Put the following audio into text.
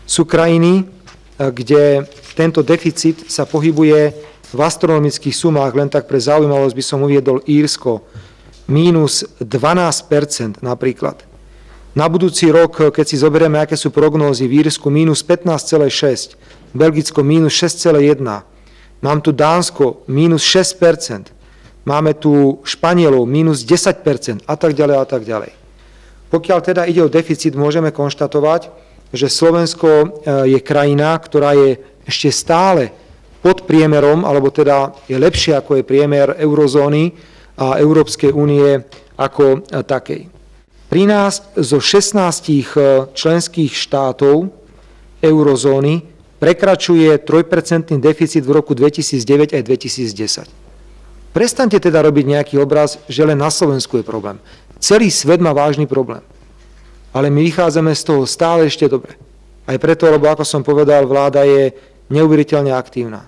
Sú krajiny, kde tento deficit sa pohybuje v astronomických sumách, len tak pre zaujímavosť by som uviedol Írsko, mínus 12% napríklad. Na budúci rok, keď si zoberieme, aké sú prognózy, v Írsku mínus 15,6%, Belgicko mínus 6,1%, mám tu Dánsko mínus 6%, máme tu Španielov mínus 10% a tak ďalej a tak ďalej. Pokiaľ teda ide o deficit, môžeme konštatovať, že Slovensko je krajina, ktorá je ešte stále pod priemerom, alebo teda je lepšie ako je priemer eurozóny a Európskej únie ako takej. Pri nás zo 16 členských štátov eurozóny prekračuje 3% deficit v roku 2009 aj 2010. Prestaňte teda robiť nejaký obraz, že len na Slovensku je problém. Celý svet má vážny problém. Ale my vychádzame z toho stále ešte dobre. Aj preto, lebo ako som povedal, vláda je neuveriteľne aktívna.